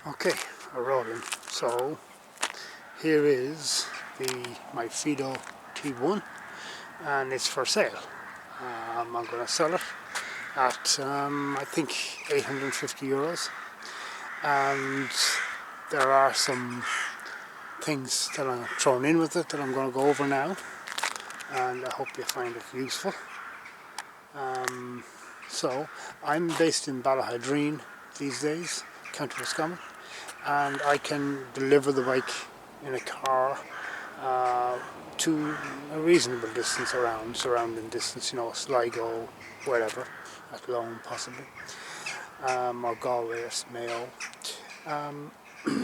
Okay, we're rolling. So here is my Fiido T1 and it's for sale. I'm going to sell it at I think €850, and there are some things that I'm thrown in with it that I'm going to go over now, and I hope you find it useful. So I'm based in Ballahydreen these days, County Roscommon, and I can deliver the bike in a car to a reasonable distance surrounding distance, Sligo, wherever, at Lone possibly, or Galway or Mayo.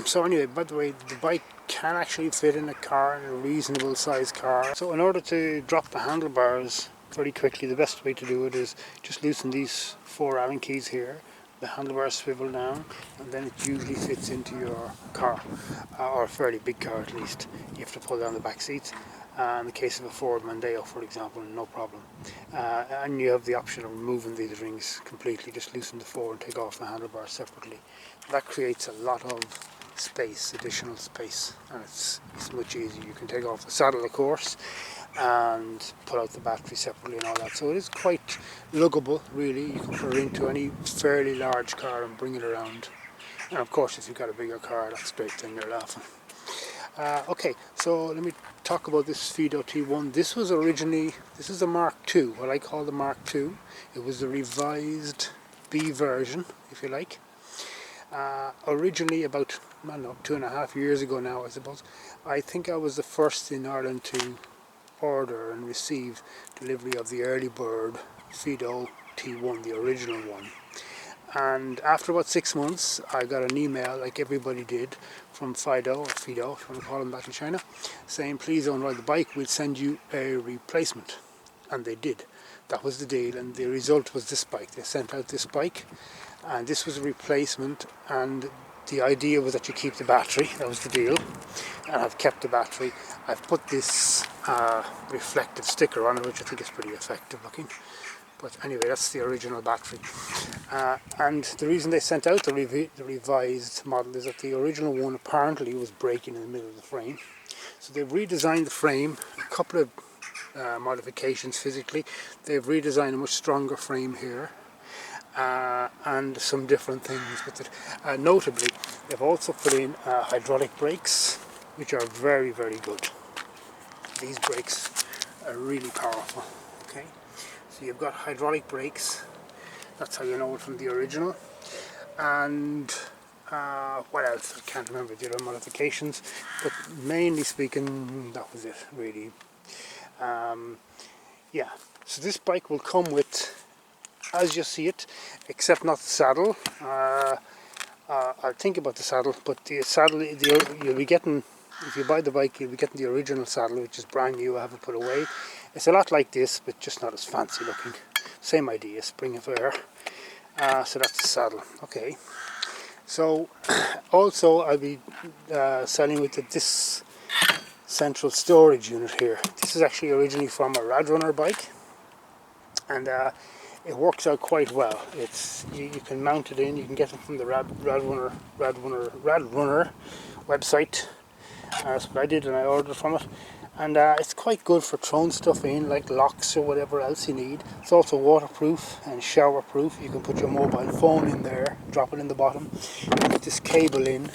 So anyway, by the way, the bike can actually fit in a car, in a reasonable sized car. So in order to drop the handlebars very quickly, the best way to do it is just loosen these 4 Allen keys here. The handlebars swivel down, and then it usually fits into your car, or a fairly big car at least. You have to pull down the back seats. In the case of a Ford Mondeo, for example, no problem. And you have the option of removing these rings completely. Just loosen the 4 and take off the handlebars separately. That creates a lot of space, additional space, and it's much easier. You can take off the saddle, of course, and pull out the battery separately and all that. So it is quite luggable, really. You can put it into any fairly large car and bring it around. And of course, if you've got a bigger car, that's great, then you're laughing. Okay, so let me talk about this Fiido T1. This is a Mark II, what I call the Mark II. It was the revised B version, if you like. Originally, about, I don't know, 2.5 years ago now, I suppose, I think I was the first in Ireland to order and receive delivery of the early bird Fiido T1, the original one. And after about 6 months, I got an email, like everybody did, from Fiido, or Fiido, if you want to call them back in China, saying, please don't ride the bike, we'll send you a replacement. And they did. That was the deal, and the result was this bike. They sent out this bike, and this was a replacement, and the idea was that you keep the battery. That was the deal, and I've kept the battery. I've put this reflective sticker on it, which I think is pretty effective looking. But anyway, that's the original battery. And the reason they sent out the revised model is that the original one apparently was breaking in the middle of the frame. So they've redesigned the frame, a couple of modifications physically. They've redesigned a much stronger frame here, and some different things with it. Notably, they've also put in hydraulic brakes, which are very, very good. These brakes are really powerful. Okay. So you've got hydraulic brakes, that's how you know it from the original. And what else? I can't remember the other modifications, but mainly speaking, that was it really. Yeah, so this bike will come with, as you see it, except not the saddle. I'll think about the saddle, but the saddle, you'll be getting, if you buy the bike, you'll be getting the original saddle, which is brand new. I haven't put away. It's a lot like this, but just not as fancy looking. Same idea, spring of air. So that's the saddle. Okay. So also I'll be selling with this central storage unit here. This is actually originally from a Radrunner bike, and it works out quite well. It's you can mount it in. You can get it from the Radrunner website. That's what I did, and I ordered from it. And it's quite good for throwing stuff in, like locks or whatever else you need. It's also waterproof and showerproof. You can put your mobile phone in there, drop it in the bottom, put this cable in,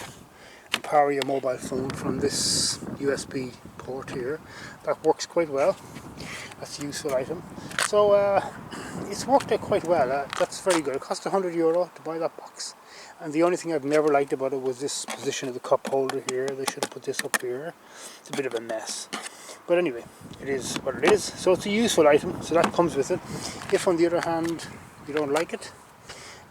and power your mobile phone from this USB port here. That works quite well. That's a useful item. So it's worked out quite well. That's very good. It cost €100 to buy that box. And the only thing I've never liked about it was this position of the cup holder here. They should have put this up here. It's a bit of a mess. But anyway, it is what it is. So it's a useful item, so that comes with it. If on the other hand you don't like it,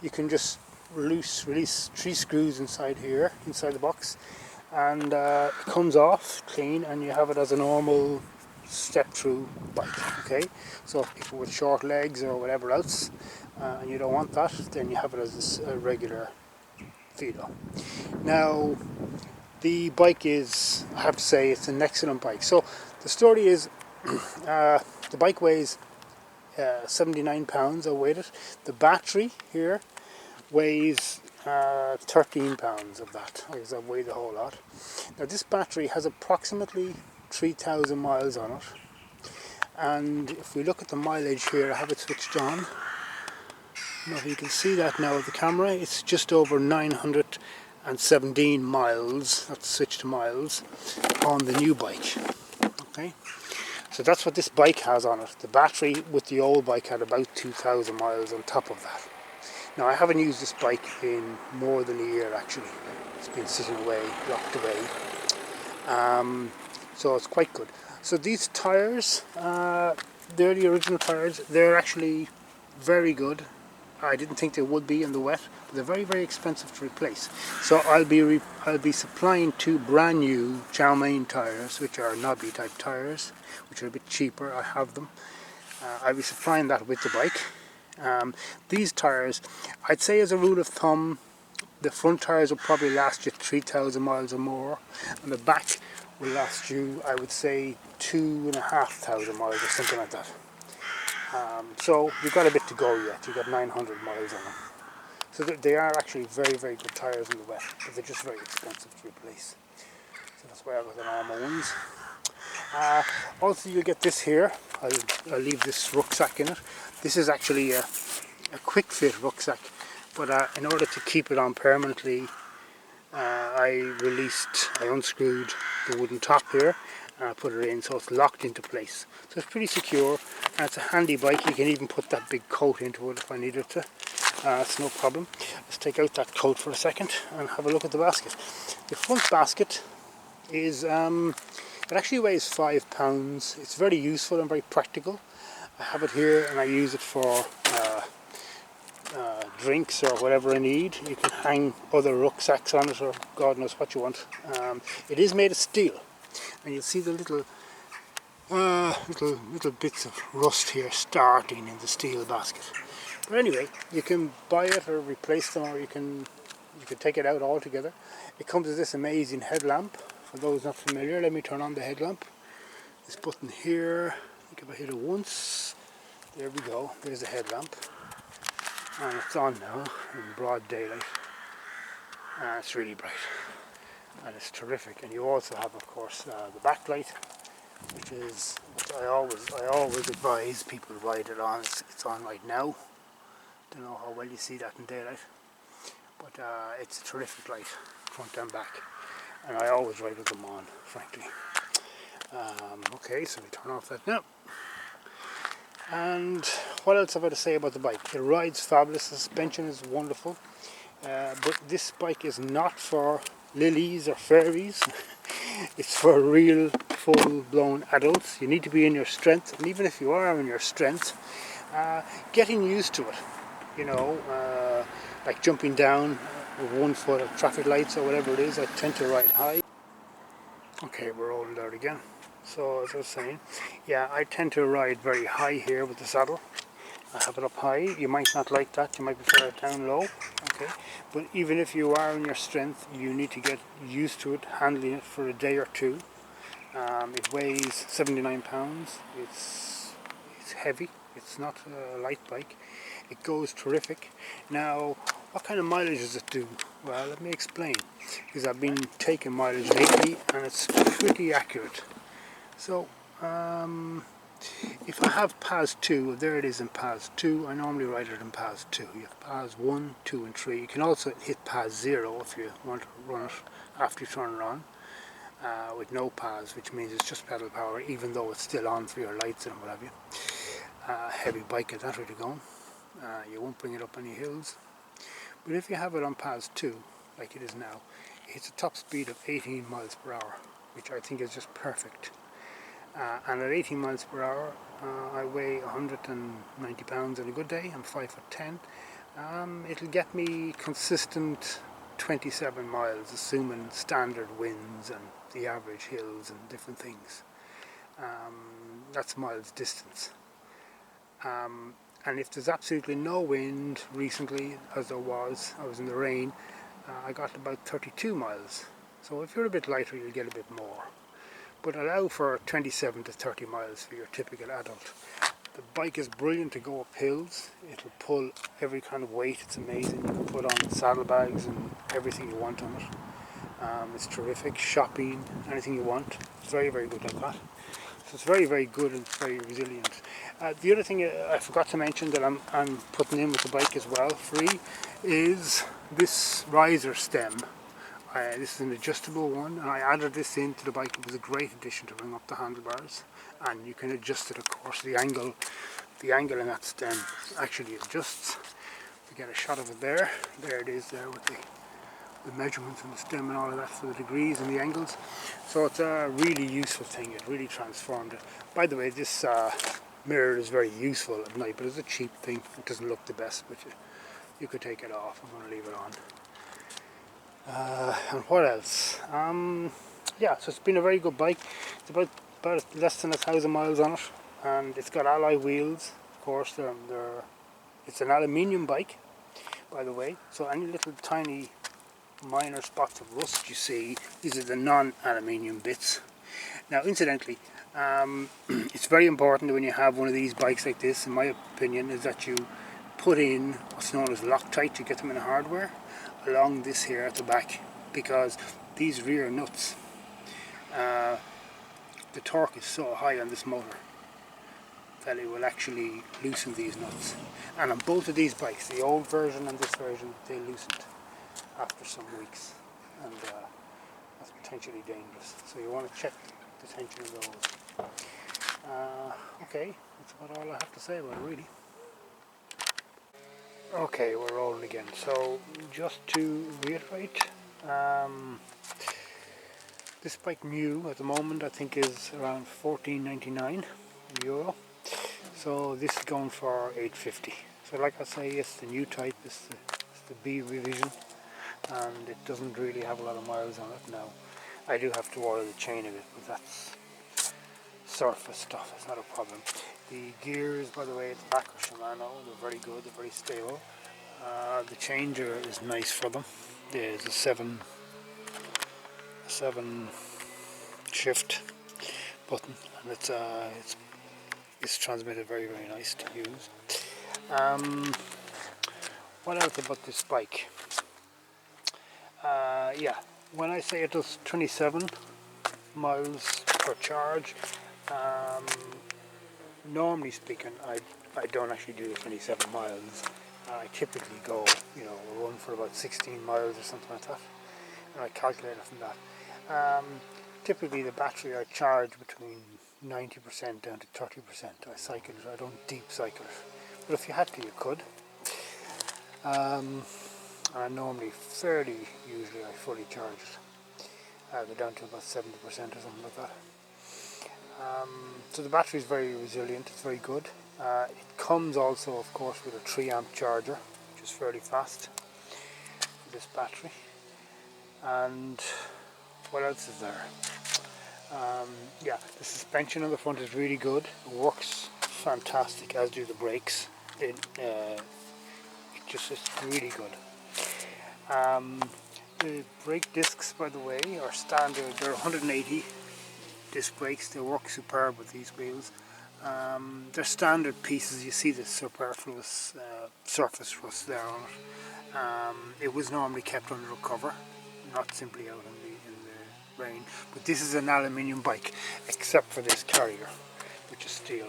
you can just release 3 screws inside here, inside the box, and it comes off clean, and you have it as a normal step-through bike. Okay, so if people with short legs or whatever else, and you don't want that, then you have it as this regular Fiido. Now, the bike is, I have to say, it's an excellent bike. So the story is, the bike weighs 79 pounds. I weighed it. The battery here weighs 13 pounds of that, because I've weighed the whole lot. Now this battery has approximately 3,000 miles on it, and if we look at the mileage here, I have it switched on. I don't know if you can see that now with the camera. It's just over 917 miles, that's switched to miles, on the new bike. Okay, so that's what this bike has on it. The battery with the old bike had about 2,000 miles on top of that. Now I haven't used this bike in more than a year actually. It's been sitting away, locked away. So it's quite good. So these tyres, they're the original tyres. They're actually very good. I didn't think they would be in the wet, but they're very, very expensive to replace. So I'll be supplying 2 brand new chow mein tyres, which are knobby type tyres, which are a bit cheaper. I have them. I'll be supplying that with the bike. These tyres, I'd say as a rule of thumb, the front tyres will probably last you 3,000 miles or more, and the back will last you, I would say, 2,500 miles or something like that. So you've got a bit to go yet. You've got 900 miles on them. So they are actually very, very good tyres in the wet, but they're just very expensive to replace. So that's why I got the normal ones. Also you'll get this here. I'll leave this rucksack in it. This is actually a quick fit rucksack, but in order to keep it on permanently, I unscrewed the wooden top here and I put it in so it's locked into place. So it's pretty secure, and it's a handy bike. You can even put that big coat into it if I needed to. It's no problem. Let's take out that coat for a second and have a look at the basket. The front basket is, it actually weighs 5 pounds. It's very useful and very practical. I have it here and I use it for drinks or whatever I need. You can hang other rucksacks on it, or God knows what you want. It is made of steel, and you'll see the little bits of rust here starting in the steel basket. But anyway, you can buy it or replace them, or you can take it out altogether. It comes with this amazing headlamp. For those not familiar, let me turn on the headlamp. This button here, I think if I hit it once, there we go, there's the headlamp. And it's on now in broad daylight. It's really bright and it's terrific. And you also have, of course, the backlight, which I always advise people to ride it on. It's on right now. Don't know how well you see that in daylight, but it's a terrific light, front and back. And I always ride with them on, frankly. Okay, so we turn off that now. And what else have I to say about the bike? It rides fabulous, the suspension is wonderful, but this bike is not for lilies or fairies. It's for real full-blown adults. You need to be in your strength, and even if you are in your strength, getting used to it, you know, like jumping down with 1 foot of traffic lights or whatever it is. I tend to ride high. Okay, we're rolling out again. So as I was saying, yeah, I tend to ride very high here with the saddle. I have it up high. You might not like that. You might prefer it down low. Okay, but even if you are in your strength, you need to get used to it, handling it for a day or two. It weighs 79 pounds. It's heavy. It's not a light bike. It goes terrific. Now, what kind of mileage does it do? Well, let me explain. Because I've been taking mileage lately, and it's pretty accurate. So, if I have PAS 2, there it is in PAS 2, I normally write it in PAS 2. You have PAS 1, 2 and 3. You can also hit PAS 0 if you want to run it after you turn it on, with no PAS, which means it's just pedal power, even though it's still on for your lights and what have you. Heavy bike at that rate of going. You won't bring it up any hills. But if you have it on PAS 2, like it is now, it hits a top speed of 18 miles per hour, which I think is just perfect. And at 18 miles per hour, I weigh 190 pounds on a good day. I'm 5'10". It'll get me consistent 27 miles, assuming standard winds and the average hills and different things. That's miles distance. And if there's absolutely no wind recently, as there was, I was in the rain, I got about 32 miles. So if you're a bit lighter, you'll get a bit more. But allow for 27 to 30 miles for your typical adult. The bike is brilliant to go up hills. It'll pull every kind of weight. It's amazing. You can put on saddlebags and everything you want on it. It's terrific. Shopping, anything you want. It's very, very good like that. So it's very, very good and very resilient. The other thing I forgot to mention that I'm putting in with the bike as well, free, is this riser stem. This is an adjustable one, and I added this into the bike. It was a great addition to bring up the handlebars, and you can adjust it, of course. The angle in that stem actually adjusts. You get a shot of it there. There it is there with the measurements on the stem and all of that for the degrees and the angles. So it's a really useful thing. It really transformed it. By the way, this mirror is very useful at night, but it's a cheap thing. It doesn't look the best, but you could take it off. I'm going to leave it on. And what else? Yeah, so it's been a very good bike. It's about less than 1,000 miles on it, and it's got alloy wheels. Of course, it's an aluminium bike, by the way. So any little tiny minor spots of rust you see, these are the non-aluminium bits. Now, incidentally, it's very important when you have one of these bikes like this, in my opinion, is that you put in what's known as Loctite to get them in the hardware along this here at the back, because these rear nuts, the torque is so high on this motor that it will actually loosen these nuts. And on both of these bikes, the old version and this version, they loosened after some weeks, and that's potentially dangerous. So you want to check the tension of those. Okay, that's about all I have to say about it, really. Okay, we're rolling again. So just to reiterate, this bike new at the moment I think is around €14.99. So this is going for $8.50. So like I say, it's the new type, it's the B revision, and it doesn't really have a lot of miles on it now. I do have to order the chain of it, but that's surface stuff, it's not a problem. The gears, by the way, at the back are Shimano. They're very good, they're very stable. The changer is nice for them. There's a 7 shift button, and it's transmitted very, very nice to use. What else about this bike? Yeah, when I say it does 27 miles per charge, normally speaking, I don't actually do the 27 miles. I typically go, run for about 16 miles or something like that, and I calculate it from that. Typically the battery I charge between 90% down to 30%. I cycle it, I don't deep cycle it, but if you had to, you could. And I normally usually I fully charge it. I go down to about 70% or something like that. So the battery is very resilient, it's very good. It comes also, of course, with a 3 amp charger, which is fairly fast, this battery. And what else is there? Yeah, the suspension on the front is really good. It works fantastic, as do the brakes. It's really good. The brake discs, by the way, are standard. They're 180 disc brakes. They work superb with these wheels. They're standard pieces. You see the superfluous surface rust there on it. It was normally kept under a cover, not simply out in the rain. But this is an aluminium bike, except for this carrier, which is steel.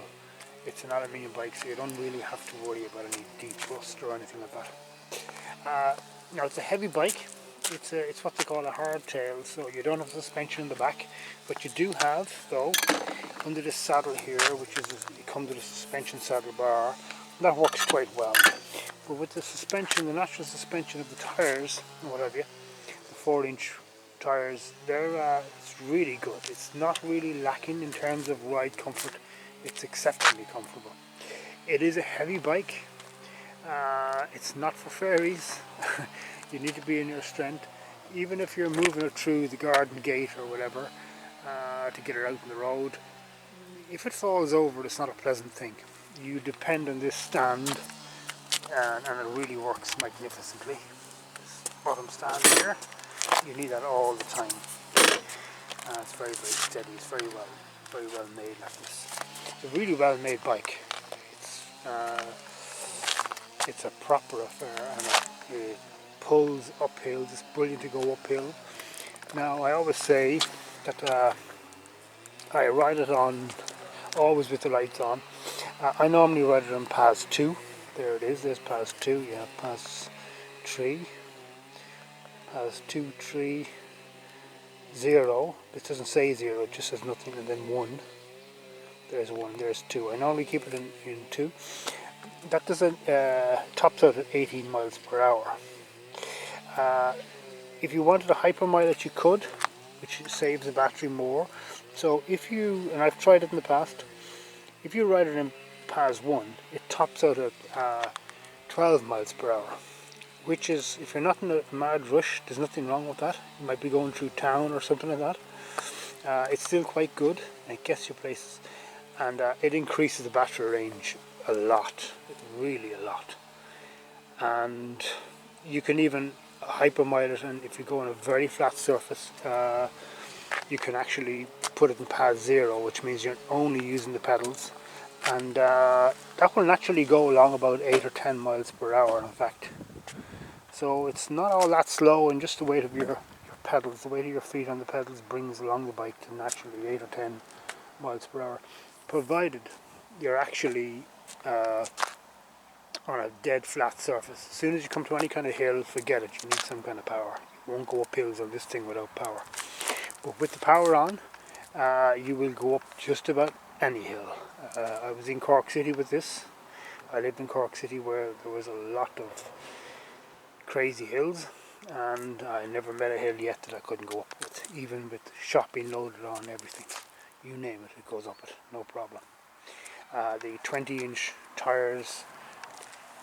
It's an aluminium bike, so you don't really have to worry about any deep rust or anything like that. Now it's a heavy bike. It's what they call a hardtail, so you don't have suspension in the back, but you do have, though, under the saddle here, it comes with a suspension saddle bar. That works quite well. But with the suspension, the natural suspension of the tyres, and what have you, the 4-inch tyres, it's really good. It's not really lacking in terms of ride comfort. It's exceptionally comfortable. It is a heavy bike. It's not for fairies. You need to be in your strength. Even if you're moving it through the garden gate or whatever, to get it out on the road, if it falls over, it's not a pleasant thing. You depend on this stand, and it really works magnificently. This bottom stand here, you need that all the time. It's very, very steady. It's very well made like this. It's a really well made bike. Uh, it's a proper affair, and it pulls uphill. It's brilliant to go uphill. Now I always say that I ride it on always with the lights on. I normally ride it on pass 2. There it is, there's pass 2, you have pass 3, pass 2, 3, 0. This doesn't say 0, it just says nothing, and then 1. There's 1, there's 2. I normally keep it in 2. That doesn't tops out at 18 miles per hour. If you wanted a hyper mileage, you could, which saves the battery more. So if you, and I've tried it in the past, if you ride it in pass 1, it tops out at 12 miles per hour, which is, if you're not in a mad rush, there's nothing wrong with that. You might be going through town or something like that. It's still quite good, and it gets you places, and it increases the battery range a lot, really a lot. And you can even hypermile it, and if you go on a very flat surface, you can actually put it in pass 0, which means you're only using the pedals, and that will naturally go along about 8 or 10 miles per hour, in fact. So it's not all that slow, and just the weight of your pedals, the weight of your feet on the pedals brings along the bike to naturally 8 or 10 miles per hour, provided you're actually on a dead flat surface. As soon as you come to any kind of hill, forget it, you need some kind of power. You won't go up hills on this thing without power. But with the power on, you will go up just about any hill. I was in Cork City with this. I lived in Cork City where there was a lot of crazy hills, and I never met a hill yet that I couldn't go up with, even with shopping loaded on, everything. You name it, it goes up it, no problem. The 20-inch tyres,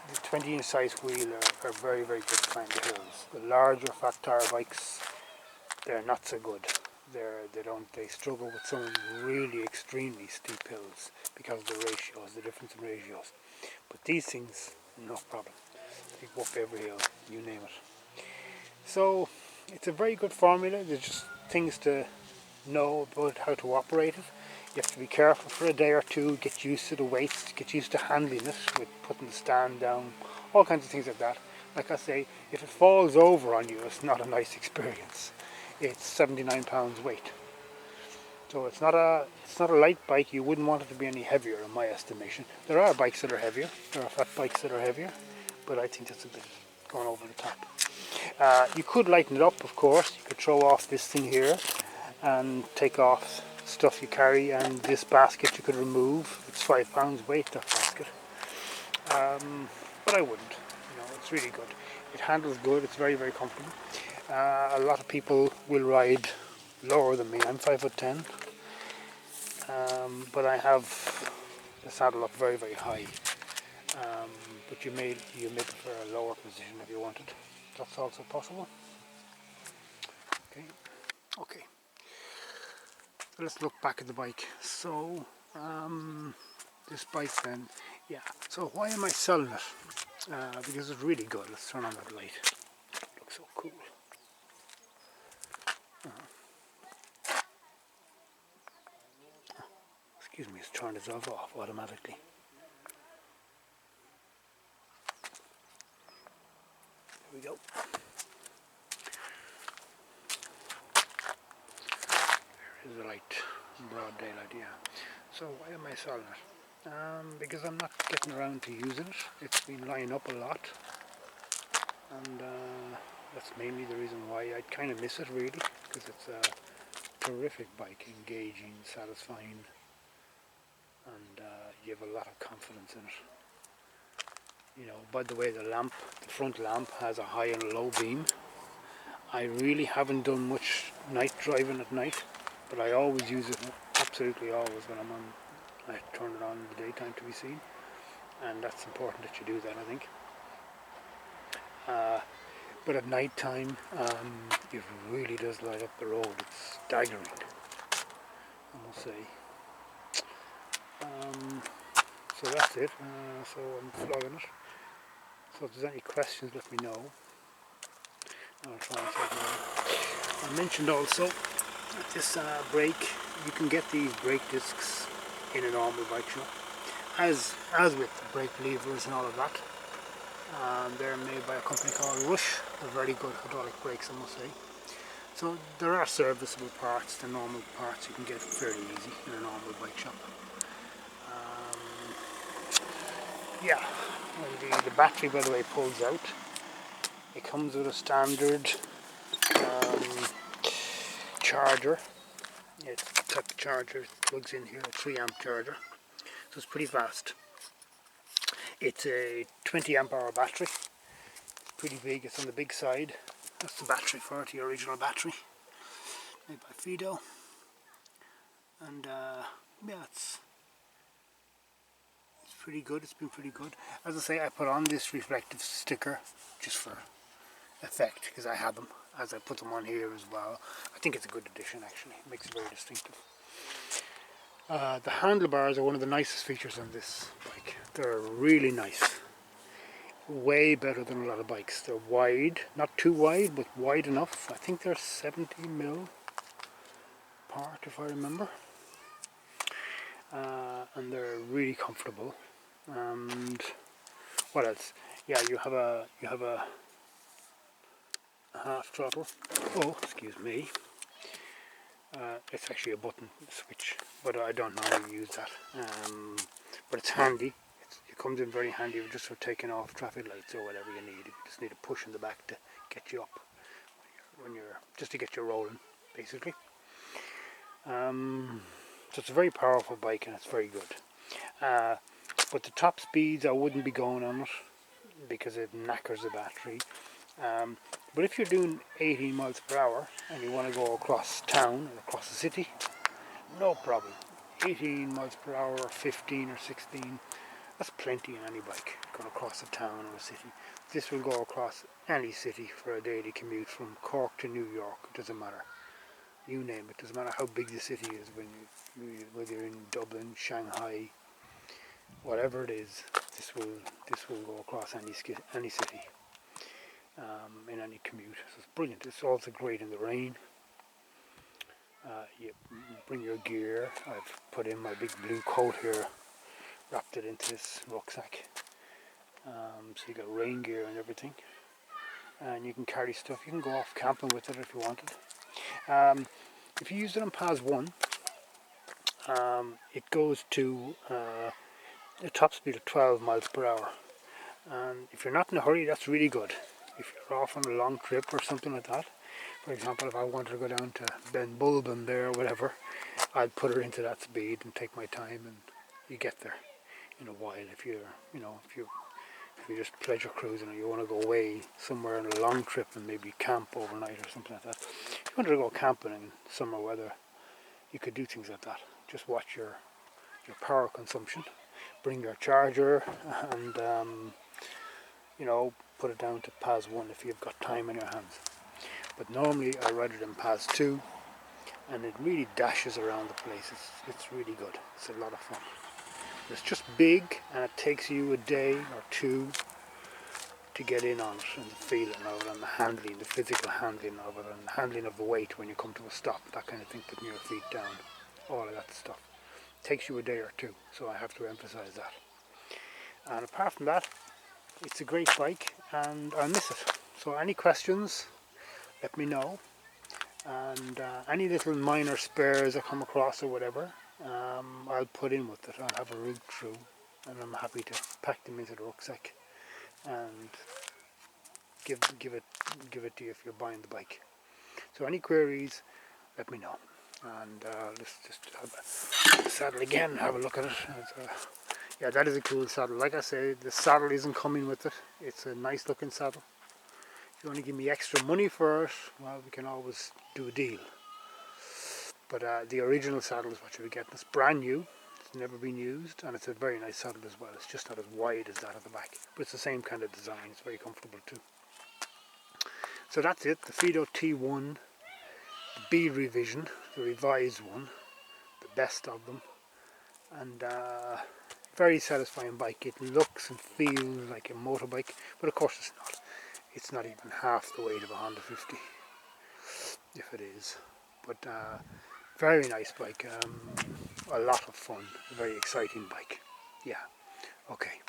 the 20-inch size wheel are very, very good to climb the hills. The larger fat tyre bikes, they're not so good. They struggle with some really extremely steep hills because of the ratios, the difference in ratios. But these things, no problem. They go up every hill, you name it. So it's a very good formula. There's just things to know about how to operate it. You have to be careful for a day or two, get used to the weights, get used to handling it with putting the stand down, all kinds of things like that. Like I say, if it falls over on you, it's not a nice experience. It's 79 pounds weight. So it's not a light bike. You wouldn't want it to be any heavier in my estimation. There are bikes that are heavier, there are fat bikes that are heavier, but I think that's a bit going over the top. You could lighten it up, of course. You could throw off this thing here and take off stuff you carry, and this basket you could remove. It's 5 pounds weight, that basket. But I wouldn't. You know, it's really good. It handles good. It's very, very comfortable. A lot of people will ride lower than me. I'm 5'10", but I have the saddle up very, very high. But you may prefer a lower position if you wanted. That's also possible. Okay. So let's look back at the bike. So this bike then, yeah. So why am I selling it? Because it's really good. Let's turn on that light. It looks so cool. Excuse me, it's turned itself off automatically. There we go. There is the light, broad daylight, yeah. So why am I selling it? Because I'm not getting around to using it. It's been lying up a lot, and that's mainly the reason why. I kind of miss it really, because it's a terrific bike, engaging, satisfying, and you have a lot of confidence in it. You know, by the way, the front lamp has a high and a low beam. I really haven't done much night driving at night, but I always use it, absolutely always, when I'm on. I turn it on in the daytime to be seen, and that's important that you do that, I think. But at night time, it really does light up the road. It's staggering, I must say. So that's it. So I'm flogging it. So if there's any questions, let me know. I'll try and take them out. I mentioned also this brake. You can get these brake discs in a normal bike shop. as with the brake levers and all of that, they're made by a company called Rush. They're very good hydraulic brakes, I must say. So there are serviceable parts, the normal parts you can get fairly easy in a normal bike shop. Yeah, when the battery, by the way, pulls out, it comes with a standard charger. It's the type of charger it plugs in here, a 3 amp charger, so it's pretty fast. It's a 20 amp hour battery, it's pretty big, it's on the big side. That's the battery for it, the original battery, made by Fiido. And yeah, it's pretty good, it's been pretty good. As I say, I put on this reflective sticker just for effect, because I have them, as I put them on here as well. I think it's a good addition actually, it makes it very distinctive. The handlebars are one of the nicest features on this bike. They're really nice, way better than a lot of bikes. They're wide, not too wide, but wide enough. I think they're 70mm apart if I remember. And they're really comfortable. And what else? Yeah, you have a half throttle. Oh, excuse me. It's actually a button switch, but I don't normally use that. But it's handy. It comes in very handy just for taking off traffic lights or whatever you need. You just need a push in the back to get you up when you're just to get you rolling, basically. So it's a very powerful bike and it's very good. But the top speeds I wouldn't be going on it because it knackers the battery. But if you're doing 18 miles per hour and you want to go across town or across the city, no problem. 18 miles per hour or 15 or 16, that's plenty in any bike going across a town or a city. This will go across any city for a daily commute from Cork to New York, it doesn't matter. You name it, doesn't matter how big the city is, whether you're in Dublin, Shanghai, whatever it is, this will go across any city. In any commute, so it's brilliant. It's also great in the rain. You bring your gear. I've put in my big blue coat here, wrapped it into this rucksack, so you got rain gear and everything, and you can carry stuff. You can go off camping with it if you wanted. If you use it on PAS 1, it goes to a top speed of 12 miles per hour, and if you're not in a hurry, that's really good. If you're off on a long trip or something like that, for example, if I wanted to go down to Ben Bulben there or whatever, I'd put her into that speed and take my time, and you get there in a while. If you're, if you're just pleasure cruising or you want to go away somewhere on a long trip and maybe camp overnight or something like that. If you wanted to go camping in summer weather, you could do things like that. Just watch your power consumption, bring your charger, and put it down to PAS 1 if you've got time in your hands. But normally I ride it in PAS 2, and it really dashes around the place. It's really good. It's a lot of fun. It's just big, and it takes you a day or two to get in on it and the feeling of it and the handling, the physical handling of it and the handling of the weight when you come to a stop, that kind of thing, putting your feet down, all of that stuff. It takes you a day or two, so I have to emphasize that. And apart from that, it's a great bike and I miss it. So any questions, let me know. And any little minor spares I come across or whatever, I'll put in with it. I'll have a route through, and I'm happy to pack them into the rucksack and give it to you if you're buying the bike. So any queries, let me know. And let's just have a saddle again, have a look at it. Yeah, that is a cool saddle. Like I say, the saddle isn't coming with it. It's a nice looking saddle. If you want to give me extra money for it, well, we can always do a deal. But the original saddle is what you'll be getting. It's brand new. It's never been used, and it's a very nice saddle as well. It's just not as wide as that at the back, but it's the same kind of design. It's very comfortable too. So that's it. The Fiido T1, the B revision, the revised one, the best of them, and very satisfying bike. It looks and feels like a motorbike, but of course it's not. It's not even half the weight of a Honda 50, if it is. But very nice bike, a lot of fun, a very exciting bike. Yeah. Okay.